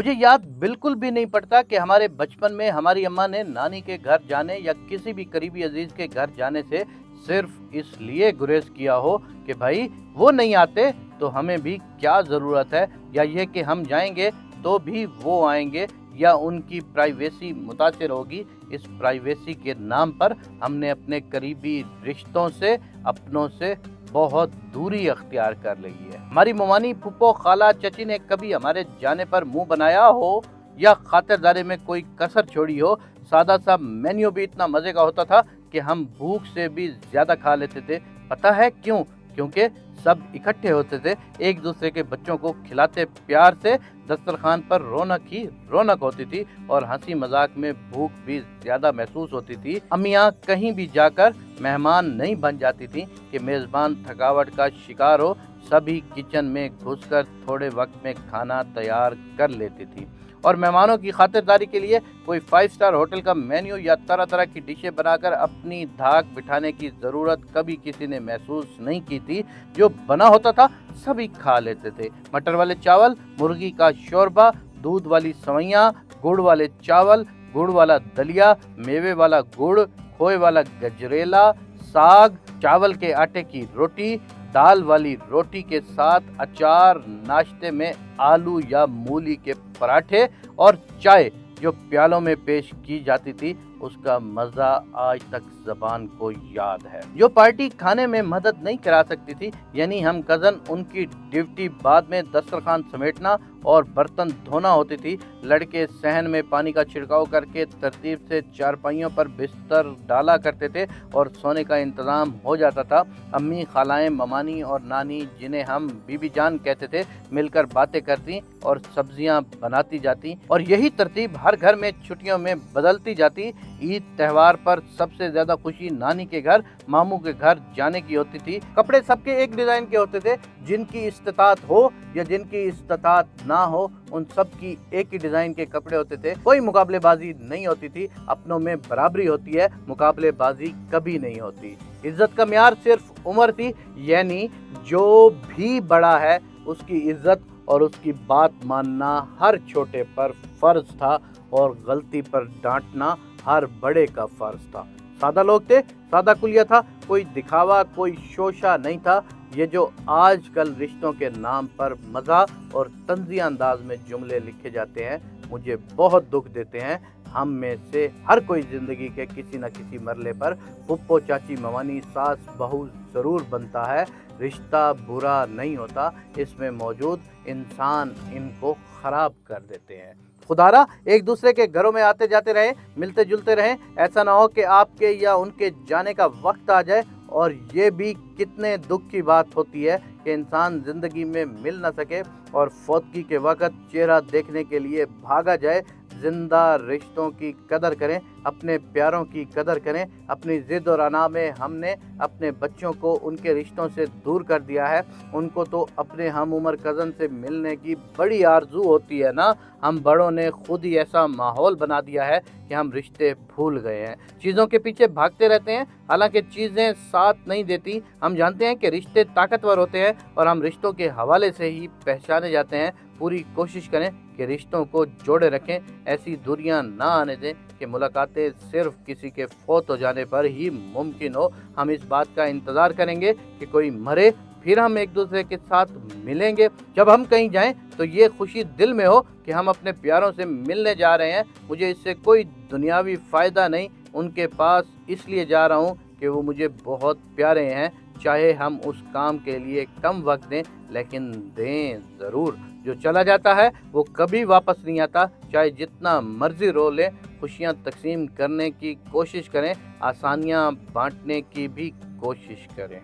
मुझे याद बिल्कुल भी नहीं पड़ता कि हमारे बचपन में हमारी अम्मा ने नानी के घर जाने या किसी भी करीबी अजीज के घर जाने से सिर्फ इसलिए गुरेज किया हो कि भाई वो नहीं आते तो हमें भी क्या ज़रूरत है, या ये कि हम जाएंगे तो भी वो आएंगे या उनकी प्राइवेसी मुतासिर होगी। इस प्राइवेसी के नाम पर हमने अपने करीबी रिश्तों से, अपनों से बहुत दूरी अख्तियार कर ली है। हमारी ममानी, फूफो, खाला, चची ने कभी हमारे जाने पर मुंह बनाया हो या खातिरदारी में कोई कसर छोड़ी हो। सादा सा मेन्यू भी इतना मज़े का होता था कि हम भूख से भी ज़्यादा खा लेते थे। पता है क्यों? क्योंकि सब इकट्ठे होते थे, एक दूसरे के बच्चों को खिलाते प्यार से। दस्तरखान पर रौनक ही रौनक होती थी और हंसी मजाक में भूख भी ज़्यादा महसूस होती थी। अम्मियाँ कहीं भी जाकर मेहमान नहीं बन जाती थी कि मेज़बान थकावट का शिकार हो। सभी किचन में घुसकर थोड़े वक्त में खाना तैयार कर लेती थी और मेहमानों की खातिरदारी के लिए कोई 5 स्टार होटल का मेन्यू या तरह तरह की डिशें बनाकर अपनी धाक बिठाने की ज़रूरत कभी किसी ने महसूस नहीं की थी। जो बना होता था सभी खा लेते थे। मटर वाले चावल, मुर्गी का शोरबा, दूध वाली सवैयाँ, गुड़ वाले चावल, गुड़ वाला दलिया, मेवे वाला गुड़, खोए वाला गजरेला, साग, चावल के आटे की रोटी, दाल वाली रोटी के साथ अचार, नाश्ते में आलू या मूली के पराठे और चाय जो प्यालों में पेश की जाती थी, उसका मज़ा आज तक ज़बान को याद है। जो पार्टी खाने में मदद नहीं करा सकती थी, यानी हम कज़न, उनकी ड्यूटी बाद में दस्तरखान समेटना और बर्तन धोना होती थी। लड़के सहन में पानी का छिड़काव करके तरतीब से चारपाइयों पर बिस्तर डाला करते थे और सोने का इंतज़ाम हो जाता था। अम्मी, खालाएं, ममानी और नानी, जिन्हें हम बीबी जान कहते थे, मिलकर बातें करती और सब्जियां बनाती जाती और यही तरतीब हर घर में छुट्टियों में बदलती जाती। ईद त्यौहार पर सबसे ज़्यादा खुशी नानी के घर, मामू के घर जाने की होती थी। कपड़े सबके एक डिज़ाइन के होते थे। जिनकी इस्तिताअत हो या जिनकी इस्तिताअत ना हो, उन सब की एक ही डिज़ाइन के कपड़े होते थे। कोई मुकाबलेबाजी नहीं होती थी। अपनों में बराबरी होती है, मुकाबलेबाजी कभी नहीं होती। इज्जत का म्यार सिर्फ उम्र थी, यानी जो भी बड़ा है उसकी इज्जत और उसकी बात मानना हर छोटे पर फ़र्ज था और गलती पर डांटना हर बड़े का फ़र्ज था। सादा लोग थे, सादा कुलिया था, कोई दिखावा, कोई शोशा नहीं था। ये जो आजकल रिश्तों के नाम पर मज़ा और तंज़ी अंदाज में जुमले लिखे जाते हैं, मुझे बहुत दुख देते हैं। हम में से हर कोई ज़िंदगी के किसी न किसी मरले पर फुप्पो, चाची, ममानी, सास, बहू ज़रूर बनता है। रिश्ता बुरा नहीं होता, इसमें मौजूद इंसान इनको ख़राब कर देते हैं। खुदारा एक दूसरे के घरों में आते जाते रहें, मिलते जुलते रहें। ऐसा ना हो कि आपके या उनके जाने का वक्त आ जाए और ये भी कितने दुख की बात होती है कि इंसान ज़िंदगी में मिल ना सके और फौतगी के वक़्त चेहरा देखने के लिए भागा जाए। ज़िंदा रिश्तों की कदर करें, अपने प्यारों की कदर करें। अपनी ज़िद और अना में हमने अपने बच्चों को उनके रिश्तों से दूर कर दिया है। उनको तो अपने हम उम्र कज़न से मिलने की बड़ी आरज़ू होती है ना। हम बड़ों ने खुद ही ऐसा माहौल बना दिया है कि हम रिश्ते भूल गए हैं, चीज़ों के पीछे भागते रहते हैं, हालांकि चीज़ें साथ नहीं देती। हम जानते हैं कि रिश्ते ताकतवर होते हैं और हम रिश्तों के हवाले से ही पहचाने जाते हैं। पूरी कोशिश करें कि रिश्तों को जोड़े रखें, ऐसी दूरियां ना आने दें कि मुलाकातें सिर्फ किसी के फौत हो जाने पर ही मुमकिन हो। हम इस बात का इंतज़ार करेंगे कि कोई मरे, फिर हम एक दूसरे के साथ मिलेंगे। जब हम कहीं जाएं तो ये खुशी दिल में हो कि हम अपने प्यारों से मिलने जा रहे हैं। मुझे इससे कोई दुनियावी फ़ायदा नहीं, उनके पास इसलिए जा रहा हूँ कि वो मुझे बहुत प्यारे हैं। चाहे हम उस काम के लिए कम वक्त दें, लेकिन दें ज़रूर। जो चला जाता है वो कभी वापस नहीं आता, चाहे जितना मर्जी रो लें। खुशियाँ तकसीम करने की कोशिश करें, आसानियाँ बांटने की भी कोशिश करें।